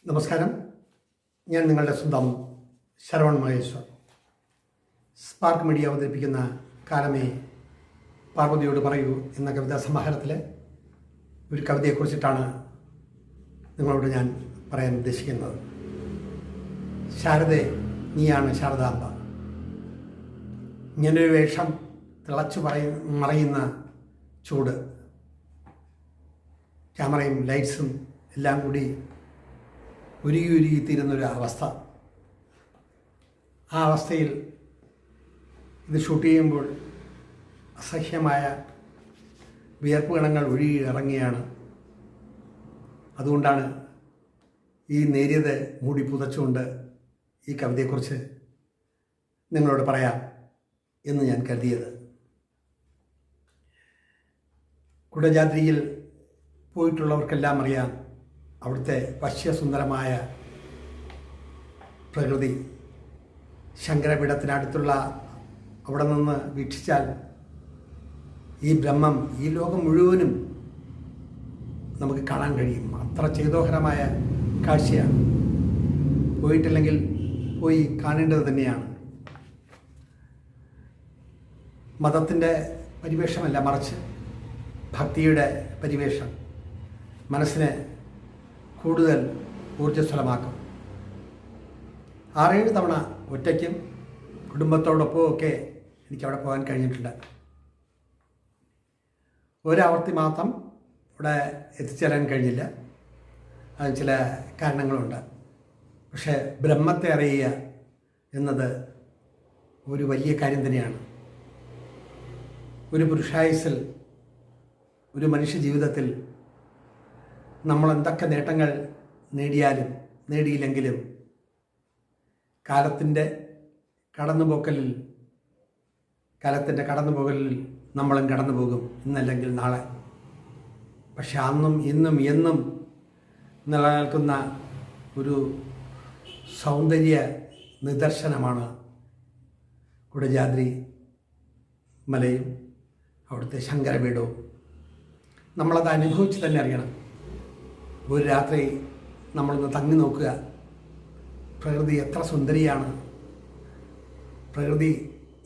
നമസ്കാരം. ഞാൻ നിങ്ങളുടെ സ്വന്തം ശരവൺ മഹേശ്വർ. സ്പാർക്ക് മീഡിയ അവതരിപ്പിക്കുന്ന കാലമേ പാർവതിയോട് പറയൂ എന്ന കവിതാ സമാഹാരത്തിലെ ഒരു കവിതയെക്കുറിച്ചിട്ടാണ് നിങ്ങളോട് ഞാൻ പറയാൻ ഉദ്ദേശിക്കുന്നത്. ശാരദേ, നീയാണ് ശാരദാംബ. ഇങ്ങനൊരു വേഷം തിളച്ചു മറയുന്ന ചൂട്, ക്യാമറയും ലൈറ്റ്സും എല്ലാം കൂടി ഉരുകിത്തീരുന്നൊരു അവസ്ഥ. ആ അവസ്ഥയിൽ ഇത് ഷൂട്ട് ചെയ്യുമ്പോൾ അസഹ്യമായ വിയർപ്പ് കണങ്ങൾ ഒഴുകി ഇറങ്ങിയാണ്. അതുകൊണ്ടാണ് ഈ നേരിയത് മൂടി പുതച്ചുകൊണ്ട് ഈ കവിതയെക്കുറിച്ച് നിങ്ങളോട് പറയാം എന്ന് ഞാൻ കരുതിയത്. കുടജാദ്രിയിൽ പോയിട്ടുള്ളവർക്കെല്ലാം അറിയാം, അവിടുത്തെ വശ്യസുന്ദരമായ പ്രകൃതി. ശങ്കരപീഠത്തിനടുത്തുള്ള അവിടെ നിന്ന് വീക്ഷിച്ചാൽ ഈ ബ്രഹ്മം, ഈ ലോകം മുഴുവനും നമുക്ക് കാണാൻ കഴിയും. അത്ര ചേതോഹരമായ കാഴ്ചയാണ്. പോയിട്ടില്ലെങ്കിൽ പോയി കാണേണ്ടത് തന്നെയാണ്. മതത്തിൻ്റെ പരിവേഷമല്ല, മറിച്ച് ഭക്തിയുടെ പരിവേഷം മനസ്സിനെ കൂടുതൽ ഊർജ്ജസ്വലമാക്കും. 6-7 തവണ ഒറ്റയ്ക്കും കുടുംബത്തോടൊപ്പമൊക്കെ എനിക്കവിടെ പോകാൻ കഴിഞ്ഞിട്ടുണ്ട്. ഒരാവർത്തി മാത്രം ഇവിടെ എത്തിച്ചേരാൻ കഴിഞ്ഞില്ല. അതിന് ചില കാരണങ്ങളുണ്ട്. പക്ഷേ ബ്രഹ്മത്തെ അറിയുക എന്നത് ഒരു വലിയ കാര്യം തന്നെയാണ്. ഒരു പുരുഷായുസ്സിൽ, ഒരു മനുഷ്യ ജീവിതത്തിൽ നമ്മൾ എന്തൊക്കെ നേട്ടങ്ങൾ നേടിയാലും നേടിയില്ലെങ്കിലും കാലത്തിൻ്റെ കടന്നുപോകലിൽ നമ്മളും കടന്നു പോകും, ഇന്നല്ലെങ്കിൽ നാളെ. പക്ഷെ അന്നും ഇന്നും എന്നും നിലനിൽക്കുന്ന ഒരു സൗന്ദര്യ നിദർശനമാണ് കുടജാദ്രി മലയും അവിടുത്തെ ശങ്കരപീഠവും. നമ്മളത് അനുഭവിച്ച് തന്നെ അറിയണം. ഒരു രാത്രി നമ്മളൊന്ന് തങ്ങി നോക്കുക. പ്രകൃതി എത്ര സുന്ദരിയാണ്, പ്രകൃതി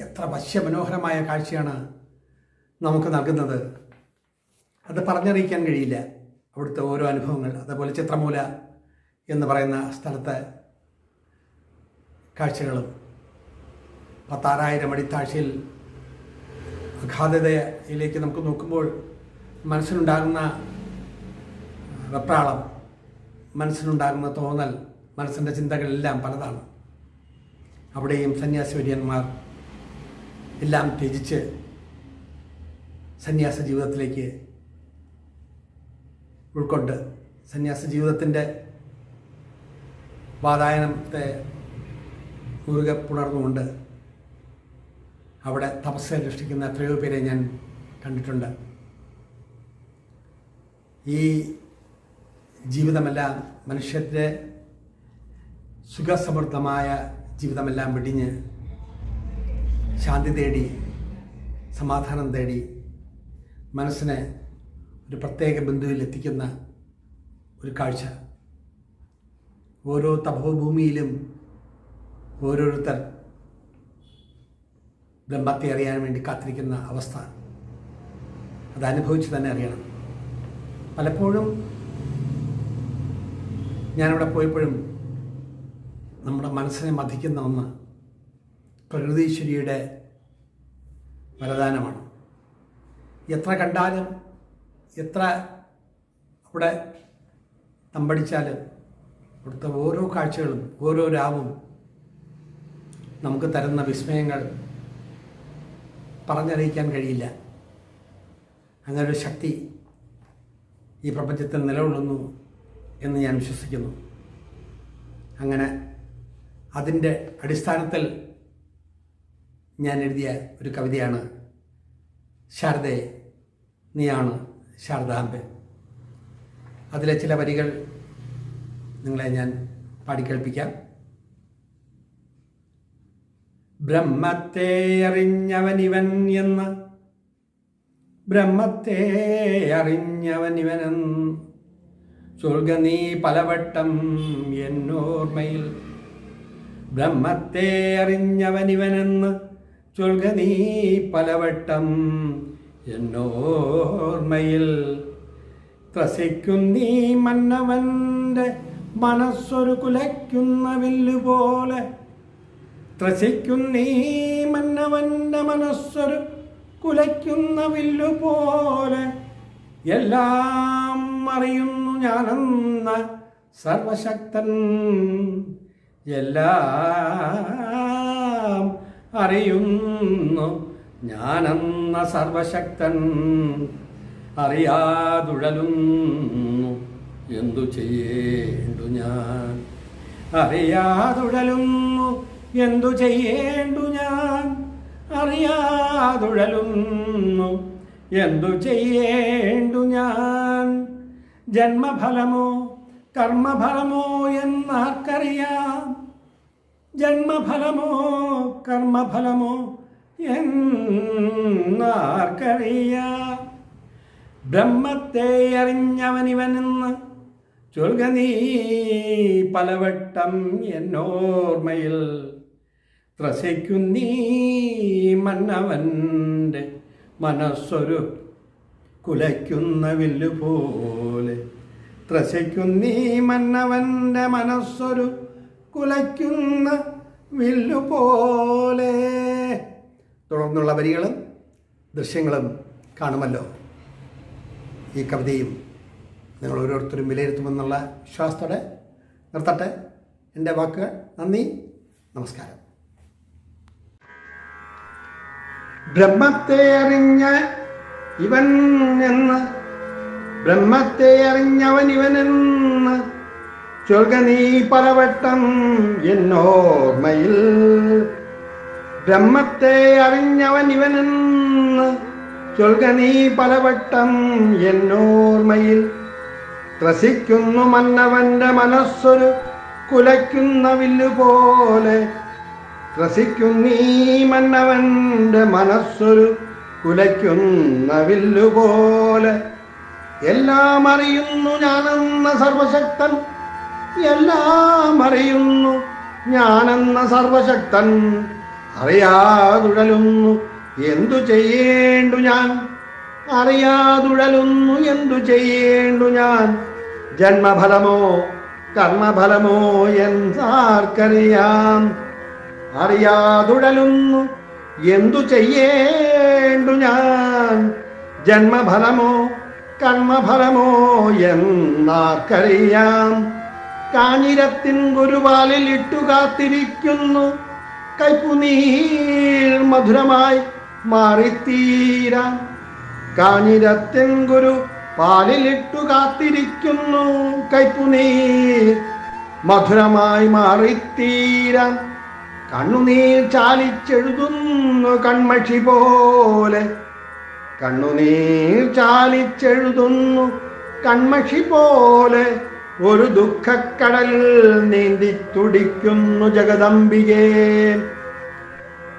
എത്ര വശ്യമനോഹരമായ കാഴ്ചയാണ് നമുക്ക് നൽകുന്നത്. അത് പറഞ്ഞറിയിക്കാൻ കഴിയില്ല അവിടുത്തെ ഓരോ അനുഭവങ്ങൾ. അതേപോലെ ചിത്രമൂല എന്ന് പറയുന്ന സ്ഥലത്തെ കാഴ്ചകളും 16,000 അടി താഴ്ചയിൽ അഗാധതയിലേക്ക് നമുക്ക് നോക്കുമ്പോൾ മനസ്സിനുണ്ടാകുന്ന വെപ്രാളം, മനസ്സിനുണ്ടാകുന്ന തോന്നൽ, മനസ്സിൻ്റെ ചിന്തകളെല്ലാം പലതാണ്. അവിടെയും സന്യാസിവര്യന്മാർ എല്ലാം ത്യജിച്ച് സന്യാസ ജീവിതത്തിലേക്ക് ഉൾക്കൊണ്ട് സന്യാസ ജീവിതത്തിൻ്റെ വാതായനത്തെ മുറുകെ പുണർന്നുകൊണ്ട് അവിടെ തപസ്സ അനുഷ്ഠിക്കുന്ന എത്രയോ പേരെ ഞാൻ കണ്ടിട്ടുണ്ട്. ഈ ജീവിതമെല്ലാം, മനുഷ്യൻ്റെ സുഖസമൃദ്ധമായ ജീവിതമെല്ലാം വെടിഞ്ഞ് ശാന്തി തേടി, സമാധാനം തേടി, മനസ്സിനെ ഒരു പ്രത്യേക ബിന്ദുവിൽ എത്തിക്കുന്ന ഒരു കാഴ്ച. ഓരോ തപോഭൂമിയിലും ഓരോരുത്തർ ബ്രഹ്മത്തെ അറിയാൻ വേണ്ടി കാത്തിരിക്കുന്ന അവസ്ഥ, അതനുഭവിച്ച് തന്നെ അറിയണം. പലപ്പോഴും ഞാനിവിടെ പോയപ്പോഴും നമ്മുടെ മനസ്സിനെ മഥിക്കുന്ന ഒന്ന് പ്രകൃതീശ്വരിയുടെ വരദാനമാണ്. എത്ര കണ്ടാലും, എത്ര അവിടെ തമ്പടിച്ചാലും അവിടുത്തെ ഓരോ കാഴ്ചകളും ഓരോ രാവും നമുക്ക് തരുന്ന വിസ്മയങ്ങൾ പറഞ്ഞറിയിക്കാൻ കഴിയില്ല. അങ്ങനൊരു ശക്തി ഈ പ്രപഞ്ചത്തിൽ നിലകൊള്ളുന്നു എന്ന് ഞാൻ വിശ്വസിക്കുന്നു. അങ്ങനെ അതിൻ്റെ അടിസ്ഥാനത്തിൽ ഞാൻ എഴുതിയ ഒരു കവിതയാണ് ശാരദേ, നീയാണ് ശാരദാംബെ. അതിലെ ചില വരികൾ നിങ്ങളെ ഞാൻ പാടിക്കേൾപ്പിക്കാം. ബ്രഹ്മത്തെ അറിഞ്ഞവനിവൻ എന്ന്, ബ്രഹ്മത്തെ അറിഞ്ഞവനിവനെന്ന് ചൊൽക നീ പലവട്ടം എന്നോർമ്മയിൽ. ബ്രഹ്മത്തെ അറിഞ്ഞവനിവനെന്ന് ചൊൽക നീ പലവട്ടം എന്നോർമ്മയിൽ. ത്രസിക്കും നീ മന്നവൻ്റെ മനസ്സൊരു കുലയ്ക്കുന്ന വില്ലുപോലെ. ത്രസിക്കും നീ മന്നവൻ്റെ മനസ്സൊരു കുലയ്ക്കുന്ന വില്ലുപോലെ. എല്ലാം അറിയുന്നു ഞാനെന്ന സർവശക്തൻ. എല്ലാം അറിയുന്നു ഞാനെന്ന സർവശക്തൻ. അറിയാതുഴലുന്നു എന്തു ചെയ്യേണ്ടു ഞാൻ. അറിയാതുഴലുന്നു എന്തു ചെയ്യേണ്ടു ഞാൻ. അറിയാതുഴലുന്നു എന്തു ചെയ്യേണ്ടു ഞാൻ. ജന്മഫലമോ കർമ്മഫലമോ എന്നാർക്കറിയാം. ജന്മഫലമോ കർമ്മഫലമോ എന്നാർക്കറിയാം. ബ്രഹ്മത്തെ അറിഞ്ഞവനിവനെന്ന് ചൊൽക നീ പലവട്ടം എന്നോർമ്മയിൽ. ത്രസിക്കും നീ മന്നവൻ്റെ മനസ്സൊരു കുലയ്ക്കുന്ന വില്ലുപോലെ. ത്രസിക്കും നീ മന്നവൻ്റെ മനസ്സൊരു കുലയ്ക്കുന്ന വില്ലുപോലെ. തുടർന്നുള്ള വരികളും ദൃശ്യങ്ങളും കാണുമല്ലോ. ഈ കവിതയും നിങ്ങൾ ഓരോരുത്തരും വിലയിരുത്തുമെന്നുള്ള വിശ്വാസത്തോടെ നിർത്തട്ടെ എൻ്റെ വാക്കുകൾ. നന്ദി, നമസ്കാരം. ബ്രഹ്മത്തെ അറിഞ്ഞ ഇവൻ എന്ന്, ബ്രഹ്മത്തെ അറിഞ്ഞവൻ ഇവനെന്ന് ചൊൽക നീ പലവട്ടം എന്നോർമ്മയിൽ. ബ്രഹ്മത്തെ അറിഞ്ഞവൻ ഇവനെന്ന് ചൊൽക നീ പലവട്ടം എന്നോർമ്മയിൽ. ത്രസിക്കുന്നു മന്നവൻ്റെ മനസ്സൊരു കുലയ്ക്കുന്ന വില്ലുപോലെ. ത്രസിക്കും നീ മന്നവൻ്റെ മനസ്സൊരു കുലയ്ക്കുന്ന വില്ലുപോലെ. എല്ലാം അറിയുന്നു ഞാനെന്ന സർവശക്തൻ. എല്ലാം അറിയുന്നു ഞാനെന്ന സർവശക്തൻ. അറിയാതുഴലുന്നു എന്തു ചെയ്യേണ്ടു ഞാൻ. അറിയാതുഴലുന്നു എന്തു ചെയ്യേണ്ടു ഞാൻ. ജന്മഫലമോ കർമ്മഫലമോ എന്നാർക്കറിയാം. അറിയാതുഴലുന്നു എന്തു ചെയ്യേണ്ടു ഞാൻ. ജന്മഫലമോ കർമ്മഫലമോ എന്നാർക്കറിയാം. കാഞ്ഞിരത്തിൻ ഗുരുവാലിൽ ഇട്ടു കാത്തിരിക്കുന്നു കൈപ്പുനീർ മധുരമായി മാറിത്തീരാൻ. കാഞ്ഞിരത്തിൻ ഗുരു പാലിലിട്ടു കാത്തിരിക്കുന്നു കൈപ്പുനീർ മധുരമായി മാറിത്തീരാൻ. കണ്ണുനീർ ചാലിച്ചെഴുതുന്നു കൺമഷി പോലെ. കണ്ണുനീർ ചാലിച്ചെഴുതുന്നു കൺമഷി പോലെ. ഒരു ദുഃഖക്കടൽ നീന്തി തുടിക്കുന്നു ജഗദംബികേ.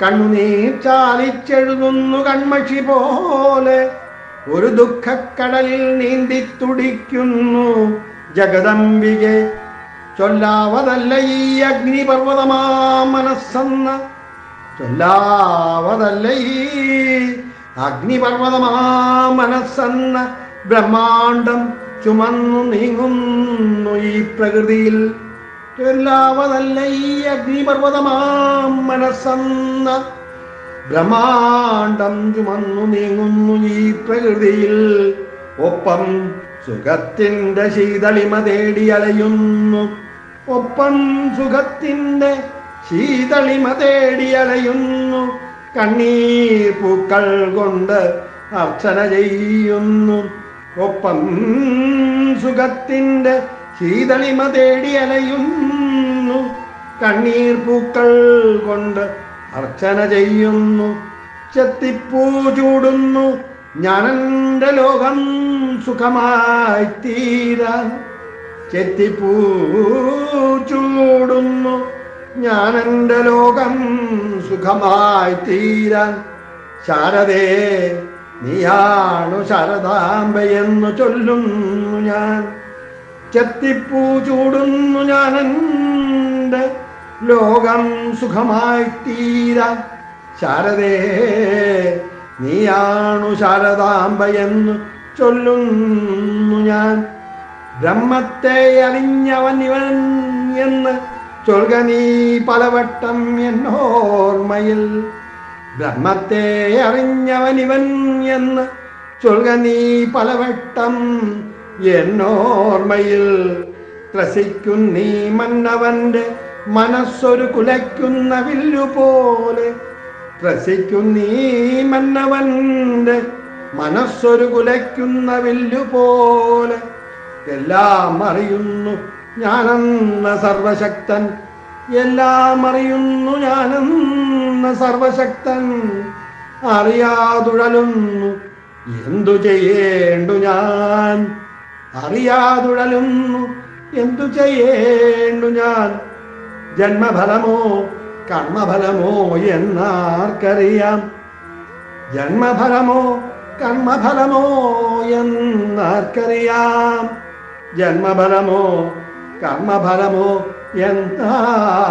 കണ്ണുനീർ ചാലിച്ചെഴുതുന്നു കൺമഷി പോലെ. ഒരു ദുഃഖക്കടലിൽ നീന്തി തുടിക്കുന്നു ജഗദംബികെ. ചൊല്ലാവതല്ല ഈ അഗ്നിപർവ്വതമാ മനസ്സെന്ന. ചൊല്ലാവതല്ല ഈ അഗ്നിപർവ്വതമാ മനസ്സെന്ന. ബ്രഹ്മാണ്ടം ചുമന്നു നീങ്ങുന്നു ഈ പ്രകൃതിയിൽ. ചൊല്ലാവതല്ല ഈ അഗ്നിപർവ്വതമാ മനസ്സെന്ന. ബ്രഹ്മാണ്ടം ചുമന്നു നീങ്ങുന്നു ഈ പ്രകൃതിയിൽ. ഒപ്പം സുഖത്തിൻ്റെ ശീതളിമ തേടി അലയുന്നു. ഒപ്പം സുഖത്തിൻ്റെ ശീതളിമ തേടി അലയുന്നു. കണ്ണീർ പൂക്കൾ കൊണ്ട് അർച്ചന ചെയ്യുന്നു. ഒപ്പം സുഖത്തിൻ്റെ ശീതളിമ തേടി അലയുന്നു. കണ്ണീർ പൂക്കൾ കൊണ്ട് അർച്ചന ചെയ്യുന്നു. ചെത്തിപ്പൂ ചൂടുന്നു ഞാനെൻ്റെ ലോകം സുഖമായി തീരാൻ. ചെത്തിപ്പൂ ചൂടുന്നു ഞാനെൻ്റെ ലോകം സുഖമായി തീരാൻ. ശാരദേ നീയാണു ശാരദാംബയെന്നു ചൊല്ലുന്നു ഞാൻ. ചെത്തിപ്പൂ ചൂടുന്നു ഞാനെൻ്റെ ലോകം സുഖമായി തീരാൻ. ശാരദേ നീയാണു ശാരദാംബയെന്നു ചൊല്ലുന്നു ഞാൻ. ബ്രഹ്മത്തെ അറിഞ്ഞവൻ ഇവൻ എന്ന് ചൊൽക നീ പലവട്ടം എന്നോർമ്മയിൽ. ബ്രഹ്മത്തെ അറിഞ്ഞവൻ ഇവൻ എന്ന് ചൊൽക നീ പലവട്ടം എന്നോർമ്മയിൽ. ത്രസിക്കും നീ മന്നവന്റെ മനസ്സൊരു കുലയ്ക്കുന്ന വില്ലുപോലെ. ത്രസിക്കും നീ മന്നവന്റെ മനസ്സൊരു കുലയ്ക്കുന്ന വില്ലുപോലെ. എല്ലാം അറിയുന്നു ഞാനെന്ന സർവശക്തൻ, എല്ലാം അറിയുന്നു ഞാനെന്ന സർവശക്തൻ. അറിയാതുഴലുന്നു എന്തു ചെയ്യേണ്ടു ഞാൻ, അറിയാതുഴലുന്നു എന്തു ചെയ്യേണ്ടു ഞാൻ. ജന്മഫലമോ കർമ്മഫലമോ എന്നാർക്കറിയാം, ജന്മഫലമോ കർമ്മഫലമോ എന്നാർക്കറിയാം. ജന്മഫലമോ കർമ്മഫലമോ എന്നാർക്കറിയാം.